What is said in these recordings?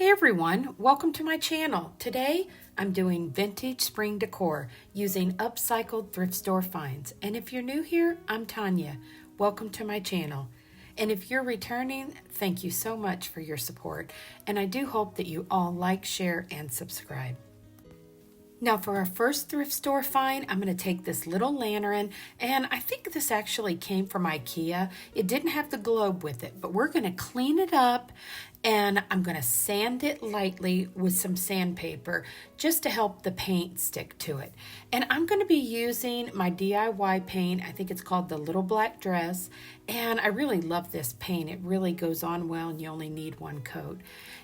Hey everyone, welcome to my channel. Today I'm doing vintage spring decor using Upcycled Thrift Store Finds. And if you're new here, I'm Tonya. Welcome to my channel. And if you're returning, thank you so much for your support. And I do hope that you all like, share, and subscribe. Now for our first thrift store find, I'm going to take this little lantern, and I think this actually came from IKEA. It didn't have the globe with it, but we're going to clean it up and I'm going to sand it lightly with some sandpaper just to help the paint stick to it. And I'm going to be using my DIY paint. I think it's called the Little Black Dress, and I really love this paint. It really goes on well and you only need one coat.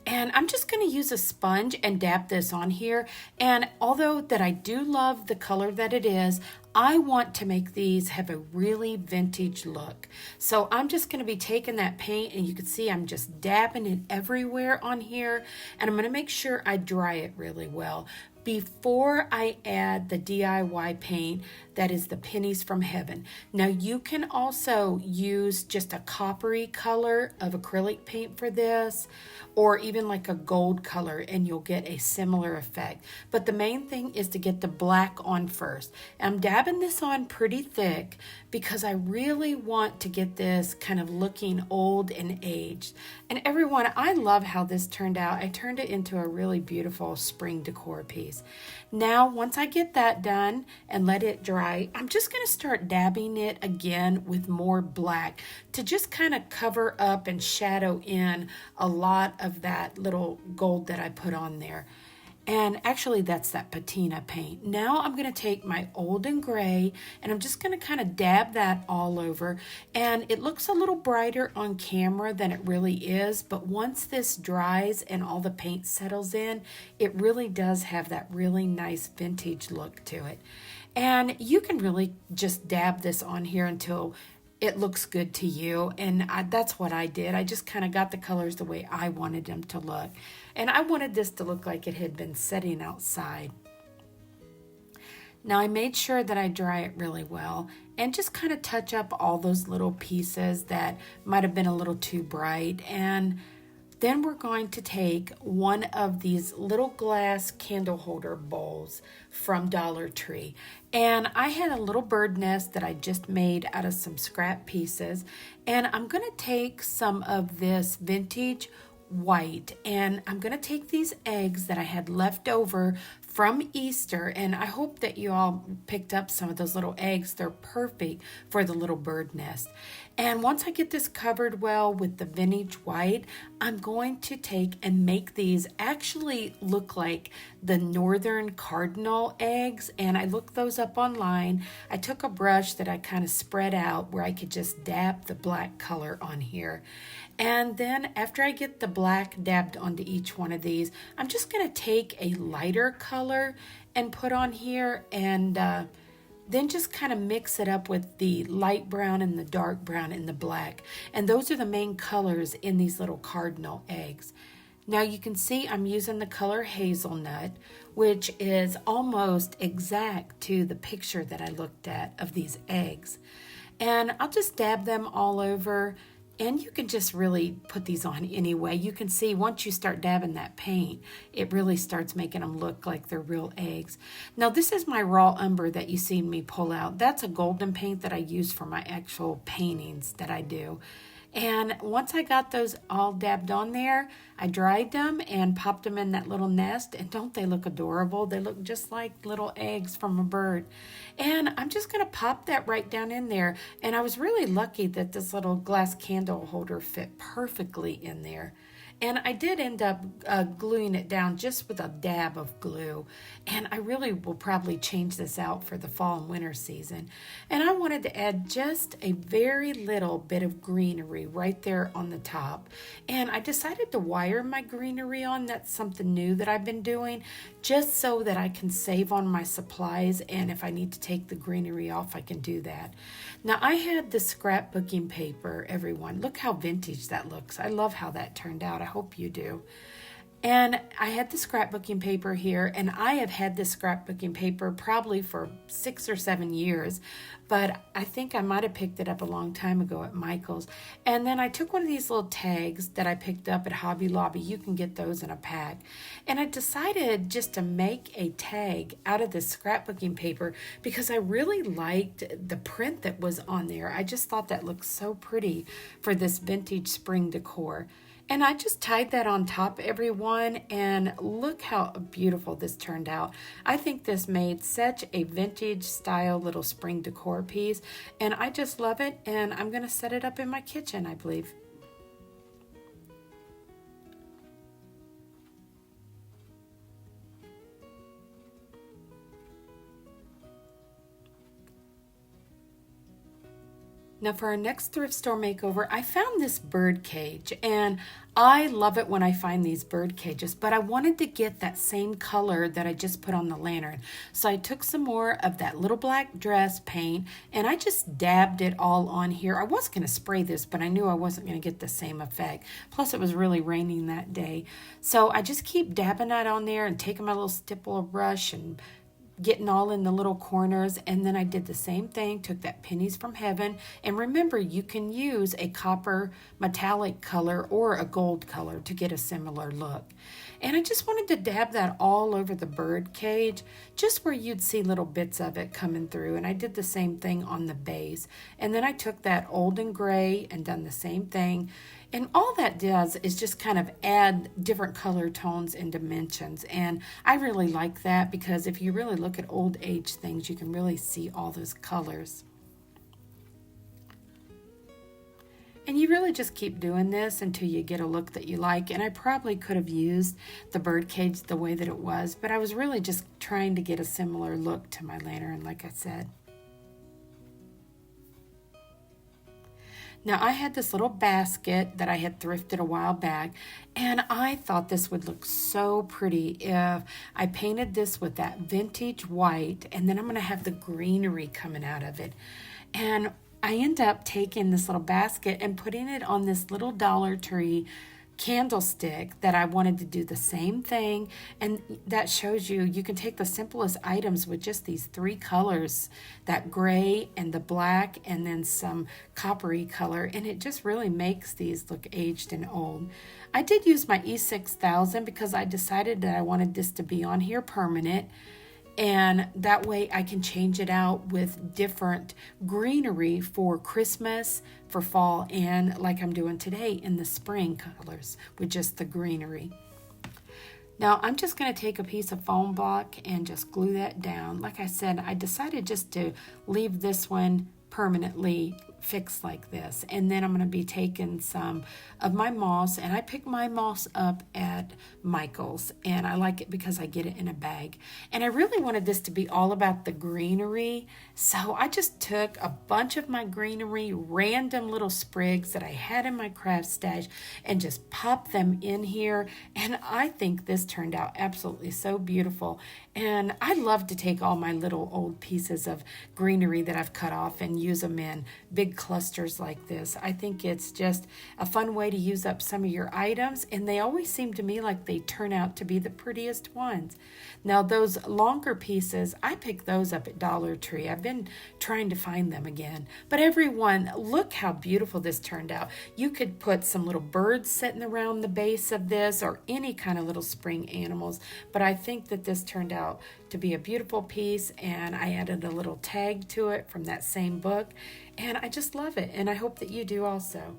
And I'm just going to use a sponge and dab this on here. And although that I do love the color that it is, I want to make these have a really vintage look. So I'm just going to be taking that paint, and you can see I'm just dabbing it everywhere on here. And I'm going to make sure I dry it really well before I add the DIY paint that is the Pennies from Heaven. Now you can also use just a coppery color of acrylic paint for this, or even like a gold color, and you'll get a similar effect. But the main thing is to get the black on first. I'm dabbing this on pretty thick because I really want to get this kind of looking old and aged. And everyone, I love how this turned out. I turned it into a really beautiful spring decor piece. Now, once I get that done and let it dry, I'm just going to start dabbing it again with more black to just kind of cover up and shadow in a lot of that little gold that I put on there. And actually that's that patina paint. Now I'm going to take my old and gray, and I'm just going to kind of dab that all over. And it looks a little brighter on camera than it really is, but once this dries and all the paint settles in, it really does have that really nice vintage look to it. And you can really just dab this on here until it looks good to you, and that's what I did. I just kind of got the colors the way I wanted them to look, and I wanted this to look like it had been setting outside. Now I made sure that I dry it really well and just kind of touch up all those little pieces that might have been a little too bright. And then we're going to take one of these little glass candle holder bowls from Dollar Tree. And I had a little bird nest that I just made out of some scrap pieces. And I'm going to take some of this vintage white, and I'm going to take these eggs that I had left over from Easter, and I hope that you all picked up some of those little eggs. They're perfect for the little bird nest. And once I get this covered well with the vintage white, I'm going to take and make these actually look like the northern cardinal eggs. And I looked those up online. I took a brush that I kind of spread out where I could just dab the black color on here. And then after I get the black dabbed onto each one of these, I'm just going to take a lighter color and put on here, and then just kind of mix it up with the light brown and the dark brown and the black. And those are the main colors in these little cardinal eggs. Now you can see I'm using the color hazelnut, which is almost exact to the picture that I looked at of these eggs. And I'll just dab them all over. And you can just really put these on anyway. You can see once you start dabbing that paint, it really starts making them look like they're real eggs. Now this is my raw umber that you seen me pull out. That's a golden paint that I use for my actual paintings that I do. And once I got those all dabbed on there, I dried them and popped them in that little nest. And don't they look adorable? They look just like little eggs from a bird. And I'm just going to pop that right down in there. And I was really lucky that this little glass candle holder fit perfectly in there. And I did end up gluing it down just with a dab of glue. And I really will probably change this out for the fall and winter season. And I wanted to add just a very little bit of greenery right there on the top. And I decided to wire my greenery on. That's something new that I've been doing, just so that I can save on my supplies. And if I need to take the greenery off, I can do that. Now I had the scrapbooking paper, everyone. Look how vintage that looks. I love how that turned out. I hope you do. And I had the scrapbooking paper here, and I have had this scrapbooking paper probably for 6 or 7 years, but I think I might have picked it up a long time ago at Michael's. And then I took one of these little tags that I picked up at Hobby Lobby. You can get those in a pack. And I decided just to make a tag out of this scrapbooking paper because I really liked the print that was on there. I just thought that looked so pretty for this vintage spring decor. And I just tied that on top, everyone, and look how beautiful this turned out. I think this made such a vintage style little spring decor piece, and I just love it, and I'm going to set it up in my kitchen, I believe. Now for our next thrift store makeover, I found this bird cage, and I love it when I find these bird cages, but I wanted to get that same color that I just put on the lantern. So I took some more of that little black dress paint, and I just dabbed it all on here. I was going to spray this, but I knew I wasn't going to get the same effect. Plus it was really raining that day. So I just keep dabbing that on there and taking my little stipple brush and getting all in the little corners. And then I did the same thing, took that Pennies from Heaven, and remember, you can use a copper metallic color or a gold color to get a similar look. And I just wanted to dab that all over the bird cage, just where you'd see little bits of it coming through. And I did the same thing on the base. And then I took that olden gray and done the same thing. And all that does is just kind of add different color tones and dimensions. And I really like that because if you really look at old age things, you can really see all those colors. And you really just keep doing this until you get a look that you like. And I probably could have used the bird cage the way that it was, but I was really just trying to get a similar look to my lantern, like I said. Now I had this little basket that I had thrifted a while back, and I thought this would look so pretty if I painted this with that vintage white, and then I'm going to have the greenery coming out of it. And I end up taking this little basket and putting it on this little Dollar Tree candlestick that I wanted to do the same thing. And that shows you can take the simplest items with just these 3 colors, that gray and the black and then some coppery color, and it just really makes these look aged and old. I did use my E6000 because I decided that I wanted this to be on here permanent, and that way I can change it out with different greenery for Christmas, for fall, and like I'm doing today in the spring colors with just the greenery. Now I'm just going to take a piece of foam block and just glue that down. Like I said, I decided just to leave this one permanently fixed like this, and then I'm going to be taking some of my moss, and I pick my moss up at Michael's, and I like it because I get it in a bag. And I really wanted this to be all about the greenery, so I just took a bunch of my greenery, random little sprigs that I had in my craft stash, and just popped them in here. And I think this turned out absolutely so beautiful. And I love to take all my little old pieces of greenery that I've cut off and use them in big clusters like this. I think it's just a fun way to use up some of your items, and they always seem to me like they turn out to be the prettiest ones. Now those longer pieces, I picked those up at Dollar Tree. I've been trying to find them again. But everyone, look how beautiful this turned out. You could put some little birds sitting around the base of this, or any kind of little spring animals, but I think that this turned out to be a beautiful piece, and I added a little tag to it from that same book, and I just love it, and I hope that you do also.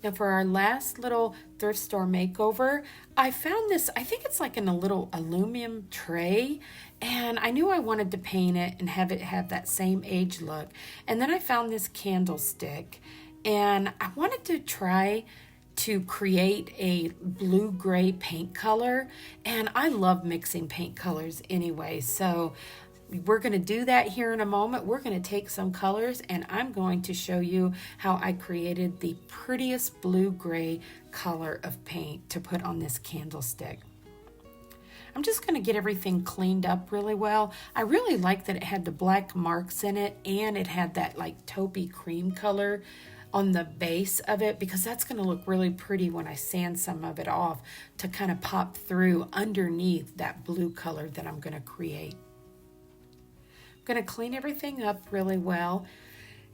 Now for our last little thrift store makeover, I found this, I think it's like in a little aluminum tray, and I knew I wanted to paint it and have it have that same age look. And then I found this candlestick, and I wanted to try to create a blue-gray paint color, and I love mixing paint colors anyway, so we're going to do that here in a moment. We're going to take some colors, and I'm going to show you how I created the prettiest blue-gray color of paint to put on this candlestick. I'm just going to get everything cleaned up really well. I really like that it had the black marks in it, and it had that like taupey cream color on the base of it, because that's going to look really pretty when I sand some of it off to kind of pop through underneath that blue color that I'm going to create. I'm going to clean everything up really well.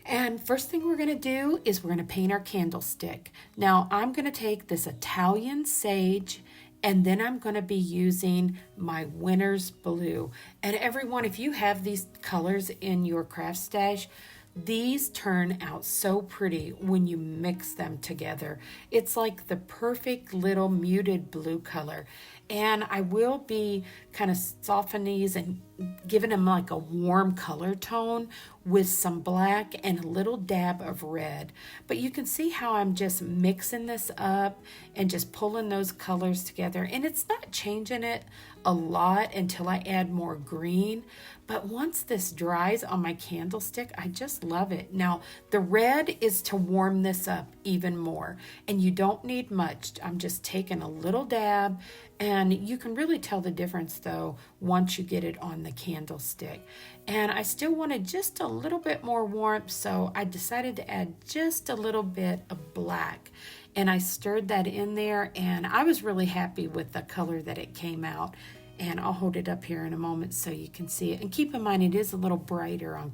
And first thing we're going to do is we're going to paint our candlestick. Now I'm going to take this Italian sage, and then I'm going to be using my Winter's Blue. And everyone, if you have these colors in your craft stash, these turn out so pretty when you mix them together. It's like the perfect little muted blue color. And I will be kind of softening these and giving them like a warm color tone with some black and a little dab of red. But you can see how I'm just mixing this up and just pulling those colors together. And it's not changing it a lot until I add more green. But once this dries on my candlestick, I just love it. Now, the red is to warm this up even more. And you don't need much. I'm just taking a little dab. And you can really tell the difference, though, once you get it on the candlestick. And I still wanted just a little bit more warmth, so I decided to add just a little bit of black. And I stirred that in there, and I was really happy with the color that it came out. And I'll hold it up here in a moment so you can see it. And keep in mind, it is a little brighter on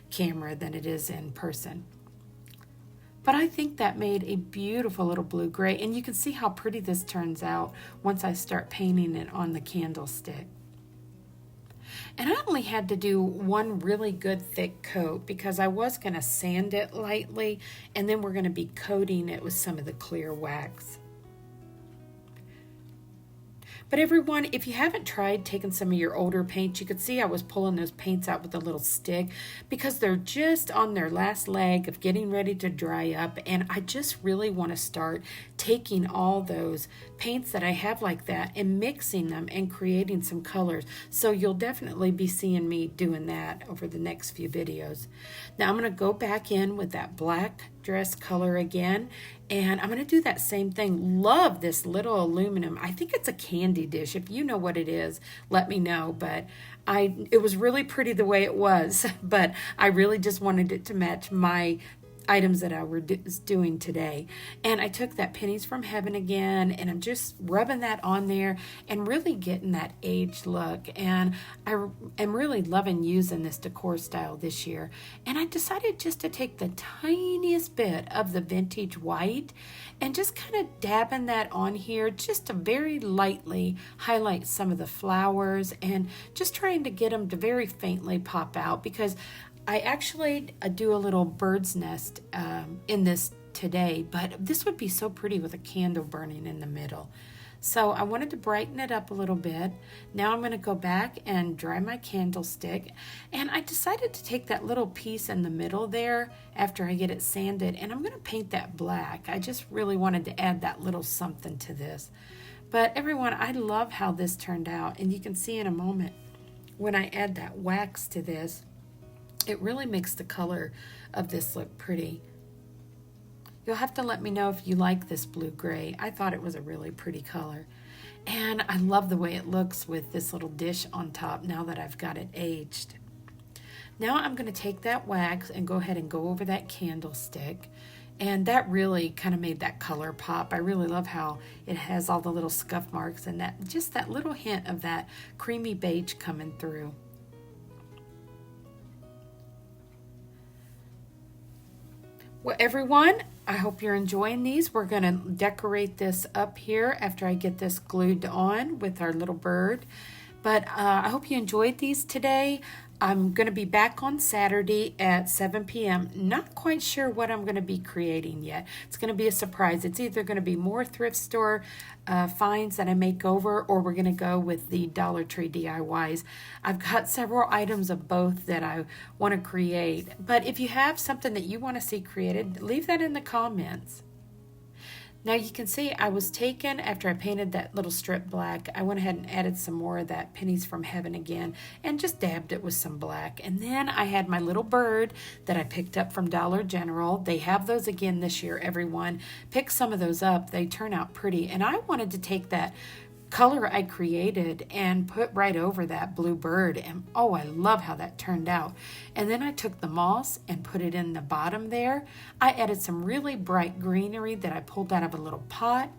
camera than it is in person. But I think that made a beautiful little blue-gray, and you can see how pretty this turns out once I start painting it on the candlestick. And I only had to do one really good thick coat because I was going to sand it lightly, and then we're going to be coating it with some of the clear wax. But everyone, if you haven't tried taking some of your older paints, you could see I was pulling those paints out with a little stick because they're just on their last leg of getting ready to dry up. And I just really want to start taking all those paints that I have like that and mixing them and creating some colors. So you'll definitely be seeing me doing that over the next few videos. Now I'm going to go back in with that black dress color again, and I'm going to do that same thing. Love this little aluminum. I think it's a candy dish. If you know what it is, let me know. But it was really pretty the way it was, but I really just wanted it to match my items that I was doing today. And I took that Pennies from Heaven again, and I'm just rubbing that on there and really getting that aged look. And I am really loving using this decor style this year. And I decided just to take the tiniest bit of the vintage white and just kind of dabbing that on here just to very lightly highlight some of the flowers and just trying to get them to very faintly pop out, because I actually do a little bird's nest in this today, but this would be so pretty with a candle burning in the middle. So I wanted to brighten it up a little bit. Now I'm going to go back and dry my candlestick, and I decided to take that little piece in the middle there after I get it sanded, and I'm going to paint that black. I just really wanted to add that little something to this. But everyone, I love how this turned out, and you can see in a moment when I add that wax to this, it really makes the color of this look pretty. You'll have to let me know if you like this blue-gray. I thought it was a really pretty color. And I love the way it looks with this little dish on top now that I've got it aged. Now I'm going to take that wax and go ahead and go over that candlestick. And that really kind of made that color pop. I really love how it has all the little scuff marks and that just that little hint of that creamy beige coming through. Well, everyone, I hope you're enjoying these. We're going to decorate this up here after I get this glued on with our little bird. But I hope you enjoyed these today. I'm going to be back on Saturday at 7 p.m. Not quite sure what I'm going to be creating yet. It's going to be a surprise. It's either going to be more thrift store finds that I make over, or we're going to go with the Dollar Tree DIYs. I've got several items of both that I want to create. But if you have something that you want to see created, leave that in the comments. Now you can see I was taken, after I painted that little strip black, I went ahead and added some more of that Pennies from Heaven again and just dabbed it with some black. And then I had my little bird that I picked up from Dollar General. They have those again this year, everyone. Pick some of those up. They turn out pretty. And I wanted to take that color I created and put right over that blue bird. And oh, I love how that turned out. And then I took the moss and put it in the bottom there. I added some really bright greenery that I pulled out of a little pot.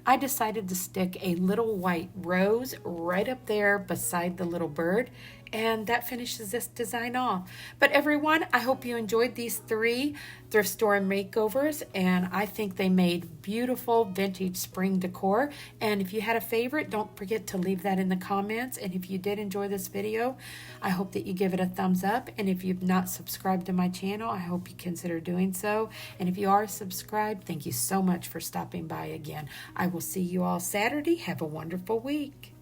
I decided to stick a little white rose right up there beside the little bird, and that finishes this design off. But everyone, I hope you enjoyed these 3 thrift store makeovers, and I think they made beautiful vintage spring decor. And if you had a favorite, don't forget to leave that in the comments. And if you did enjoy this video, I hope that you give it a thumbs up. And if you've not subscribed to my channel, I hope you consider doing so. And if you are subscribed, thank you so much for stopping by again. I will see you all Saturday. Have a wonderful week.